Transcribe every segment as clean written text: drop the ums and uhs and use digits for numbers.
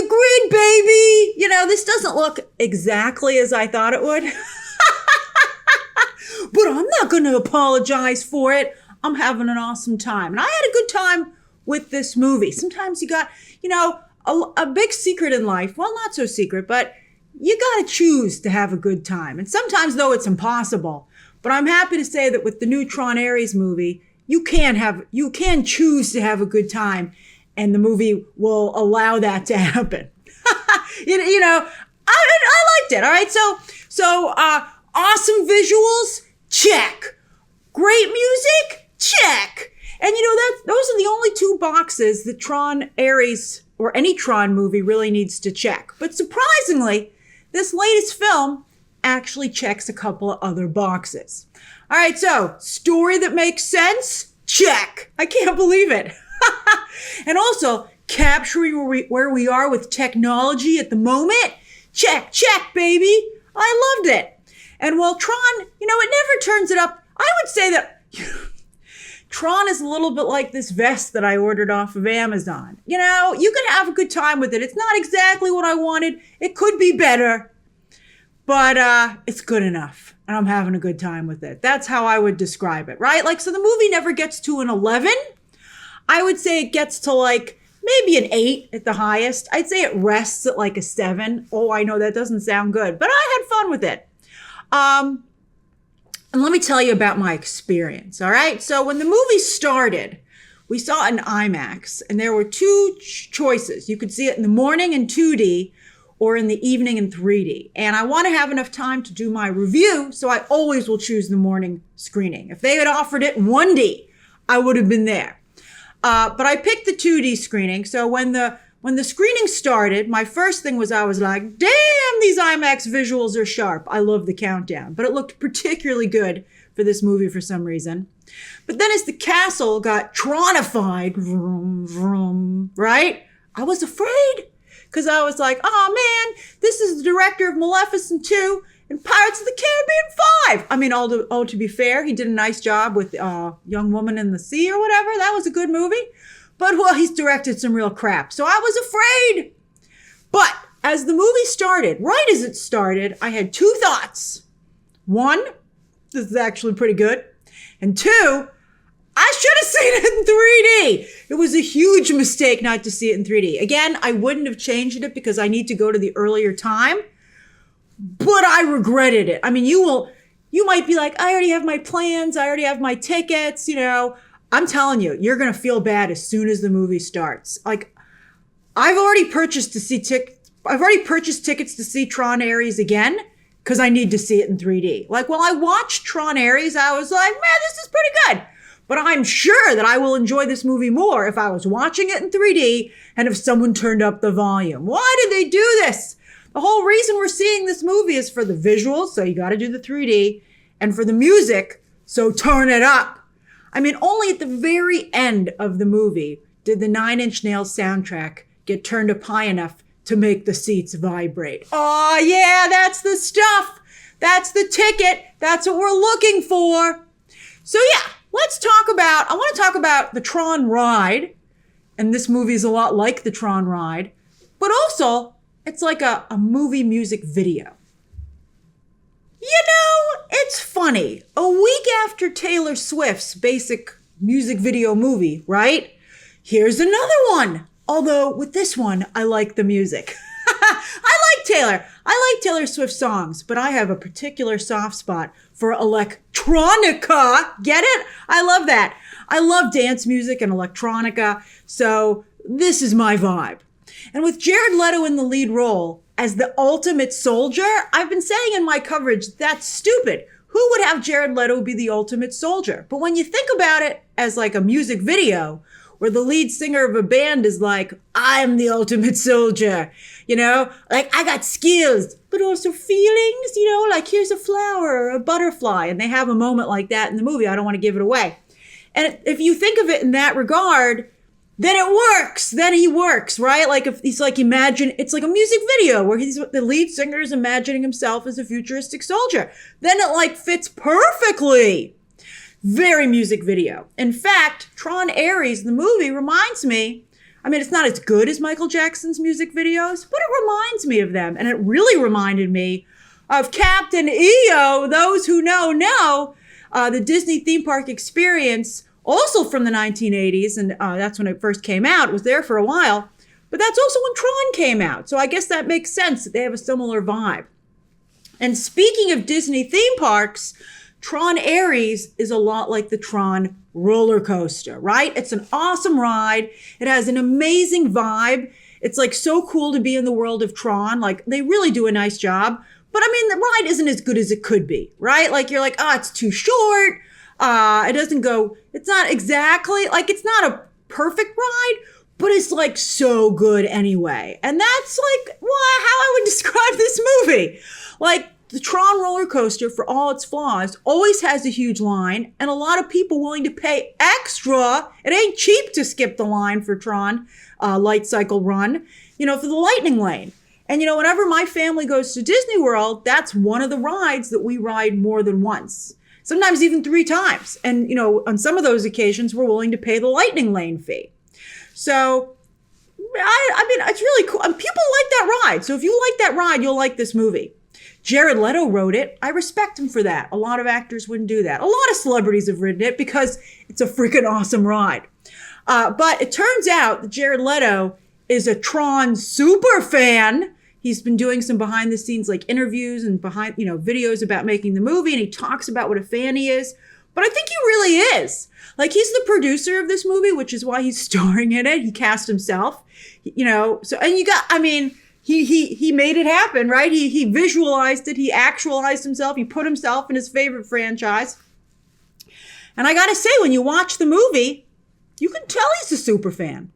grid, baby. You know, this doesn't look exactly as I thought it would. But I'm not going to apologize for it. I'm having an awesome time. And I had a good time with this movie. Sometimes you got, you know, a big secret in life. Well, not so secret, but you got to choose to have a good time. And sometimes, though, it's impossible. But I'm happy to say that with the new Tron Ares movie, you can choose to have a good time. And the movie will allow that to happen. you know, I liked it. All right. So awesome visuals. Check. Great music? Check. And you know, those are the only two boxes that Tron Ares or any Tron movie really needs to check. But surprisingly, this latest film actually checks a couple of other boxes. All right, so story that makes sense? Check. I can't believe it. And also, capturing where we are with technology at the moment? Check, baby. I loved it. And while Tron, you know, it never turns it up. I would say that Tron is a little bit like this vest that I ordered off of Amazon. You know, you can have a good time with it. It's not exactly what I wanted. It could be better, but it's good enough. And I'm having a good time with it. That's how I would describe it, right? Like, so the movie never gets to an 11. I would say it gets to like maybe an 8 at the highest. I'd say it rests at like a 7. Oh, I know that doesn't sound good, but I had fun with it. And let me tell you about my experience, all right? So when the movie started, we saw it in IMAX, and there were two choices. You could see it in the morning in 2D or in the evening in 3D. And I want to have enough time to do my review, so I always will choose the morning screening. If they had offered it in 1D, I would have been there. But I picked the 2D screening, so when the screening started, my first thing was I was like, damn, these IMAX visuals are sharp. I love the countdown, but it looked particularly good for this movie for some reason. But then as the castle got Tronified, vroom, vroom, right? I was afraid because I was like, oh man, this is the director of Maleficent 2 and Pirates of the Caribbean 5. I mean, to be fair, he did a nice job with Young Woman in the Sea or whatever. That was a good movie. But, well, he's directed some real crap. So I was afraid. But as the movie started, right as it started, I had two thoughts. One, this is actually pretty good. And two, I should have seen it in 3D. It was a huge mistake not to see it in 3D. Again, I wouldn't have changed it because I need to go to the earlier time. But I regretted it. I mean, you might be like, I already have my plans. I already have my tickets, you know. I'm telling you, you're going to feel bad as soon as the movie starts. Like, I've already purchased tickets to see Tron Ares again because I need to see it in 3D. Like, while I watched Tron Ares, I was like, man, this is pretty good. But I'm sure that I will enjoy this movie more if I was watching it in 3D and if someone turned up the volume. Why did they do this? The whole reason we're seeing this movie is for the visuals, so you got to do the 3D, and for the music, so turn it up. I mean, only at the very end of the movie did the Nine Inch Nails soundtrack get turned up high enough to make the seats vibrate. Oh, yeah, that's the stuff. That's the ticket. That's what we're looking for. So, yeah, I want to talk about the Tron Ride. And this movie is a lot like the Tron Ride. But also, it's like a movie music video. You know, it's funny. A week after Taylor Swift's basic music video movie, right? Here's another one. Although with this one, I like the music. I like Taylor Swift songs, but I have a particular soft spot for electronica. Get it? I love that. I love dance music and electronica. So this is my vibe. And with Jared Leto in the lead role as the ultimate soldier, I've been saying in my coverage, that's stupid. Who would have Jared Leto be the ultimate soldier? But when you think about it as like a music video where the lead singer of a band is like, I'm the ultimate soldier, you know, like I got skills, but also feelings, you know, like here's a flower or a butterfly. And they have a moment like that in the movie. I don't want to give it away. And if you think of it in that regard, then it works. Then he works, right? Like if he's like, it's like a music video where the lead singer is imagining himself as a futuristic soldier. Then it like fits perfectly. Very music video. In fact, Tron Ares, the movie, reminds me I mean, it's not as good as Michael Jackson's music videos, but it reminds me of them. And it really reminded me of Captain EO. Those who know, the Disney theme park experience, also from the 1980s. And that's when it first came out. It was there for a while. But that's also when Tron came out. So I guess that makes sense that they have a similar vibe. And speaking of Disney theme parks, Tron Ares is a lot like the Tron roller coaster, right? It's an awesome ride. It has an amazing vibe. It's like so cool to be in the world of Tron. Like they really do a nice job. But I mean, the ride isn't as good as it could be, right? Like you're like, oh, it's too short. It doesn't go, it's not exactly, like it's not a perfect ride, but it's like so good anyway. And that's like how I would describe this movie. Like the Tron roller coaster, for all its flaws, always has a huge line and a lot of people willing to pay extra. It ain't cheap to skip the line for Tron Light Cycle Run, for the lightning lane. And, whenever my family goes to Disney World, that's one of the rides that we ride more than once, sometimes even 3 times. And, on some of those occasions, we're willing to pay the lightning lane fee. So, I mean, it's really cool. And people like that ride. So if you like that ride, you'll like this movie. Jared Leto wrote it. I respect him for that. A lot of actors wouldn't do that. A lot of celebrities have written it because it's a freaking awesome ride. But it turns out that Jared Leto is a Tron super fan. He's been doing some behind the scenes like interviews and videos about making the movie. And he talks about what a fan he is. But I think he really is. Like he's the producer of this movie, which is why he's starring in it. He cast himself, so, and he made it happen, right? He visualized it. He actualized himself. He put himself in his favorite franchise. And I got to say, when you watch the movie, you can tell he's a super fan.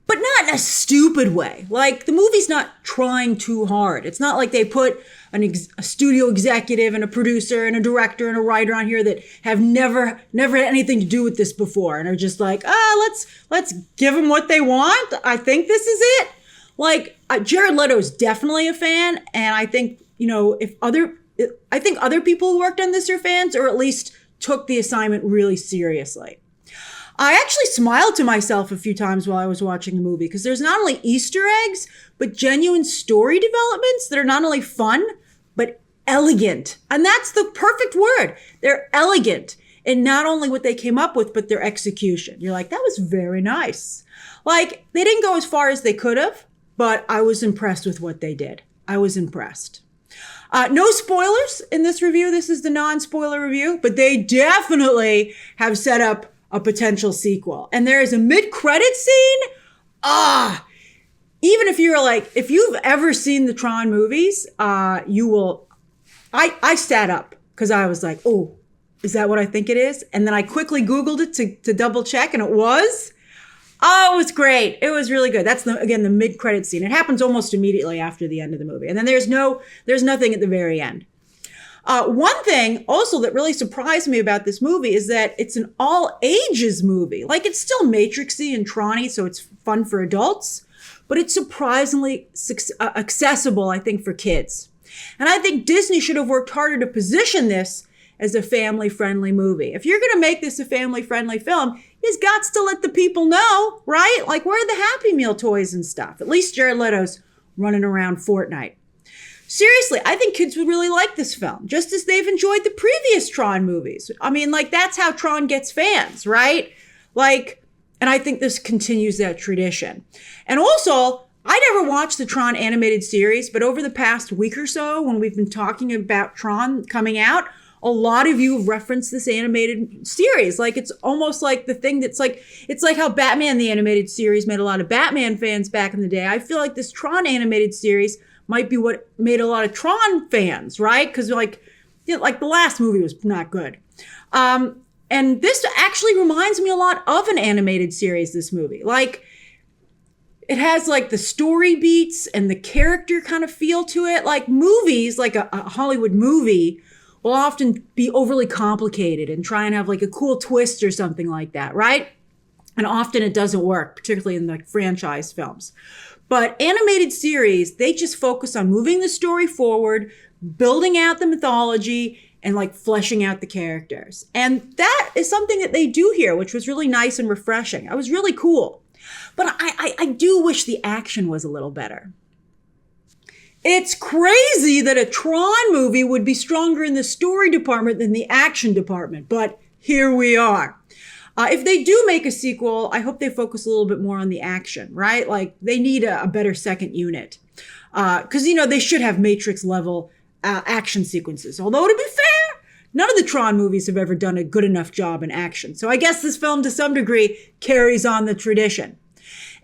But not in a stupid way. Like, the movie's not trying too hard. It's not like they put a studio executive and a producer and a director and a writer on here that have never had anything to do with this before and are just like, let's give them what they want. I think this is it. Like, Jared Leto is definitely a fan. And I think, I think other people who worked on this are fans, or at least took the assignment really seriously. I actually smiled to myself a few times while I was watching the movie because there's not only Easter eggs, but genuine story developments that are not only fun, but elegant. And that's the perfect word. They're elegant in not only what they came up with, but their execution. You're like, that was very nice. Like, they didn't go as far as they could have, but I was impressed with what they did. I was impressed. No spoilers in this review. This is the non-spoiler review, but they definitely have set up a potential sequel. And there is a mid-credit scene. Even if you've ever seen the Tron movies, you will, I sat up because I was like, oh, is that what I think it is? And then I quickly Googled it to double check, and it was. Oh, it was great. It was really good. That's the mid-credit scene. It happens almost immediately after the end of the movie. And then there's nothing at the very end. One thing also that really surprised me about this movie is that it's an all ages movie. Like, it's still Matrixy and Tron-y, so it's fun for adults, but it's surprisingly accessible, I think, for kids. And I think Disney should have worked harder to position this as a family-friendly movie. If you're going to make this a family-friendly film, you've got to let the people know, right? Like, where are the Happy Meal toys and stuff? At least Jared Leto's running around Fortnite. Seriously, I think kids would really like this film, just as they've enjoyed the previous Tron movies. I mean, like, that's how Tron gets fans, right? Like, and I think this continues that tradition. And also, I never watched the Tron animated series, but over the past week or so, when we've been talking about Tron coming out, a lot of you have referenced this animated series. Like, it's almost like the thing that's like, it's like how Batman, the animated series, made a lot of Batman fans back in the day. I feel like this Tron animated series might be what made a lot of Tron fans, right? Because like the last movie was not good. And this actually reminds me a lot of an animated series, this movie. Like, it has like the story beats and the character kind of feel to it. Like, movies, like a Hollywood movie, will often be overly complicated and try and have like a cool twist or something like that, right? And often it doesn't work, particularly in like franchise films. But animated series, they just focus on moving the story forward, building out the mythology, and like fleshing out the characters. And that is something that they do here, which was really nice and refreshing. It was really cool. But I do wish the action was a little better. It's crazy that a Tron movie would be stronger in the story department than the action department, but here we are. If they do make a sequel, I hope they focus a little bit more on the action, right? Like, they need a better second unit. Because, they should have Matrix level action sequences. Although, to be fair, none of the Tron movies have ever done a good enough job in action. So I guess this film, to some degree, carries on the tradition.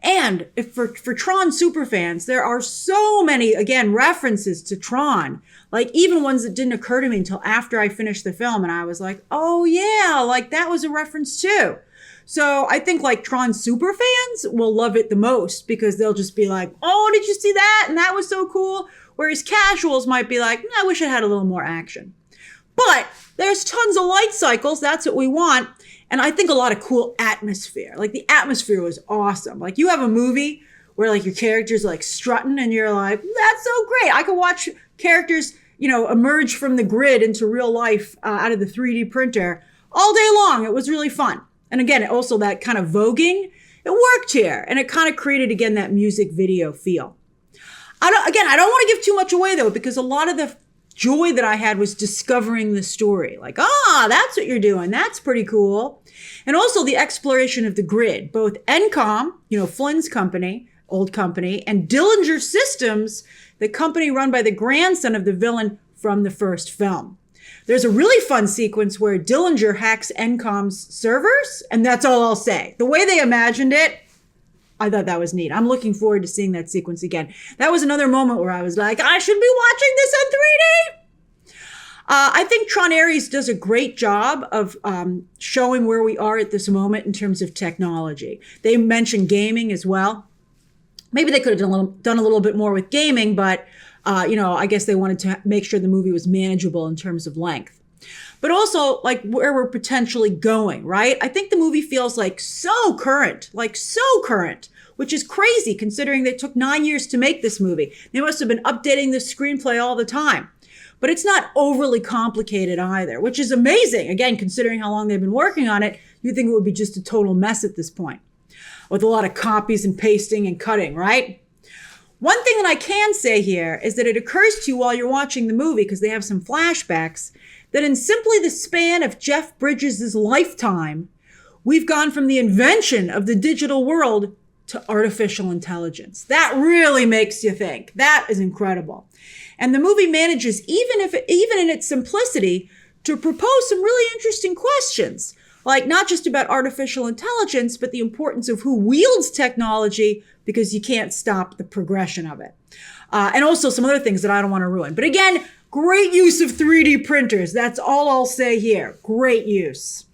And if for Tron superfans, there are so many, again, references to Tron, like even ones that didn't occur to me until after I finished the film. And I was like, oh yeah, like that was a reference too. So I think like Tron superfans will love it the most because they'll just be like, oh, did you see that? And that was so cool. Whereas casuals might be like, I wish it had a little more action. But there's tons of light cycles. That's what we want. And I think a lot of cool atmosphere. Like the atmosphere was awesome. Like you have a movie where like your character's like strutting and you're like, that's so great. I could watch characters, emerge from the grid into real life out of the 3D printer all day long. It was really fun. And again, also that kind of voguing, it worked here. And it kind of created, again, that music video feel. I don't want to give too much away though, because a lot of the joy that I had was discovering the story. Like, that's what you're doing. That's pretty cool. And also the exploration of the grid, both Encom, Flynn's company, old company, and Dillinger Systems, the company run by the grandson of the villain from the first film. There's a really fun sequence where Dillinger hacks Encom's servers, and that's all I'll say. The way they imagined it, I thought that was neat. I'm looking forward to seeing that sequence again. That was another moment where I was like, I should be watching this in 3D. I think Tron Ares does a great job of showing where we are at this moment in terms of technology. They mentioned gaming as well. Maybe they could have done a little bit more with gaming, but I guess they wanted to make sure the movie was manageable in terms of length. But also like where we're potentially going, right? I think the movie feels like so current, which is crazy considering they took 9 years to make this movie. They must have been updating the screenplay all the time. But it's not overly complicated either, which is amazing. Again, considering how long they've been working on it, you'd think it would be just a total mess at this point with a lot of copies and pasting and cutting, right? One thing that I can say here is that it occurs to you while you're watching the movie, because they have some flashbacks, that in simply the span of Jeff Bridges' lifetime, we've gone from the invention of the digital world to artificial intelligence. That really makes you think. That is incredible. And the movie manages, even in its simplicity, to propose some really interesting questions, like not just about artificial intelligence, but the importance of who wields technology, because you can't stop the progression of it. And also some other things that I don't want to ruin. But again, great use of 3D printers. That's all I'll say here. Great use.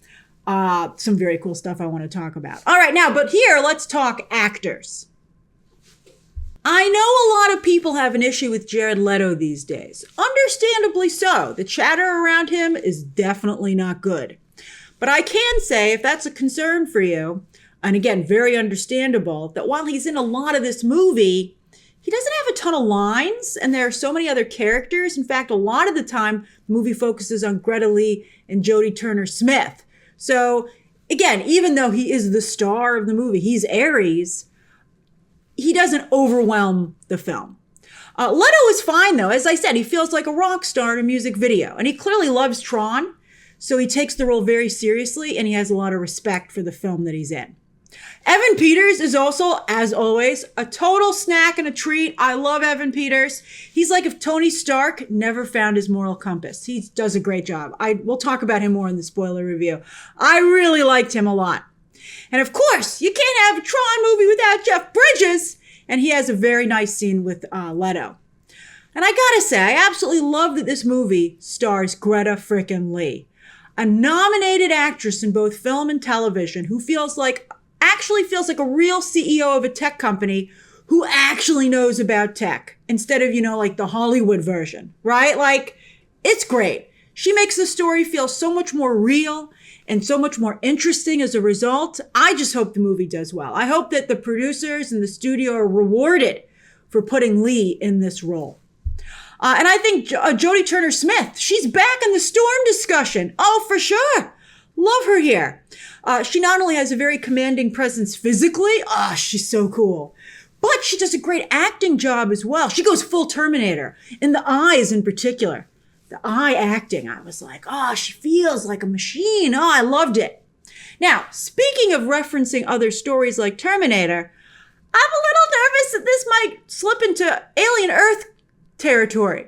Some very cool stuff I want to talk about. All right, but here, let's talk actors. I know a lot of people have an issue with Jared Leto these days. Understandably so. The chatter around him is definitely not good. But I can say, if that's a concern for you, and again, very understandable, that while he's in a lot of this movie, he doesn't have a ton of lines, and there are so many other characters. In fact, a lot of the time, the movie focuses on Greta Lee and Jodie Turner-Smith. So again, even though he is the star of the movie, he's Ares, he doesn't overwhelm the film. Leto is fine though. As I said, he feels like a rock star in a music video, and he clearly loves Tron. So he takes the role very seriously, and he has a lot of respect for the film that he's in. Evan Peters is also, as always, a total snack and a treat. I love Evan Peters. He's like if Tony Stark never found his moral compass. He does a great job. We'll talk about him more in the spoiler review. I really liked him a lot. And of course, you can't have a Tron movie without Jeff Bridges. And he has a very nice scene with Leto. And I gotta say, I absolutely love that this movie stars Greta frickin' Lee, a nominated actress in both film and television who actually feels like a real CEO of a tech company who actually knows about tech instead of, like the Hollywood version, right? Like, it's great. She makes the story feel so much more real and so much more interesting as a result. I just hope the movie does well. I hope that the producers and the studio are rewarded for putting Lee in this role. And I think Jodie Turner-Smith, she's back in the Storm discussion. Oh, for sure. Love her here. She not only has a very commanding presence physically, she's so cool, but she does a great acting job as well. She goes full Terminator, in the eyes in particular. The eye acting, I was like, she feels like a machine. I loved it. Now, speaking of referencing other stories like Terminator, I'm a little nervous that this might slip into Alien Earth territory.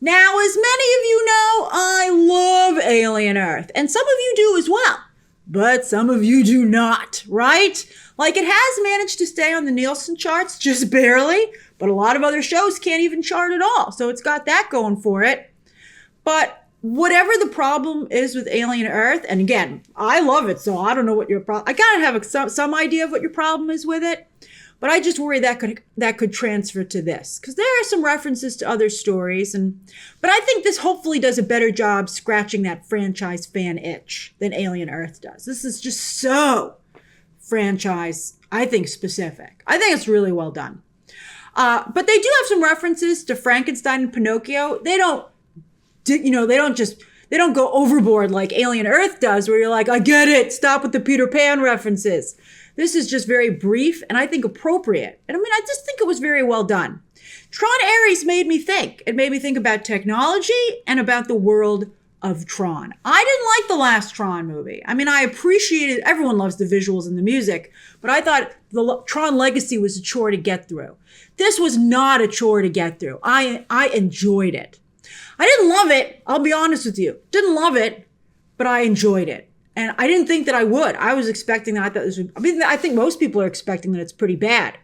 Now, as many of you know, I love Alien Earth, and some of you do as well, but some of you do not, right? Like, it has managed to stay on the Nielsen charts, just barely, but a lot of other shows can't even chart at all, so it's got that going for it. But whatever the problem is with Alien Earth, and again, I love it, so I don't know what your problem. I gotta have some idea of what your problem is with it, but I just worry that could transfer to this, because there are some references to other stories, but I think this hopefully does a better job scratching that franchise fan itch than Alien Earth does. This is just so franchise, I think, specific. I think it's really well done. But they do have some references to Frankenstein and Pinocchio. They don't go overboard like Alien Earth does, where you're like, I get it, stop with the Peter Pan references. This is just very brief and I think appropriate. And I mean, I just think it was very well done. Tron Ares made me think. It made me think about technology and about the world of Tron. I didn't like the last Tron movie. I mean, I appreciated, everyone loves the visuals and the music, but I thought the Tron Legacy was a chore to get through. This was not a chore to get through. I enjoyed it. I didn't love it. I'll be honest with you. Didn't love it, but I enjoyed it. And I didn't think that I would. I was expecting that. I think most people are expecting that it's pretty bad.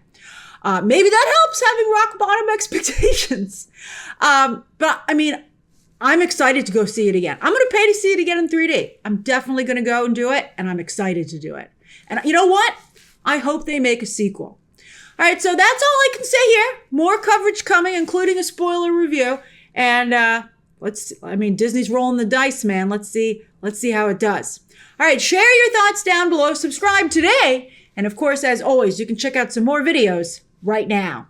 Maybe that helps having rock bottom expectations. But I mean, I'm excited to go see it again. I'm going to pay to see it again in 3D. I'm definitely going to go and do it. And I'm excited to do it. And you know what? I hope they make a sequel. All right. So that's all I can say here. More coverage coming, including a spoiler review. And Disney's rolling the dice, man. Let's see how it does. All right, share your thoughts down below. Subscribe today. And of course, as always, you can check out some more videos right now.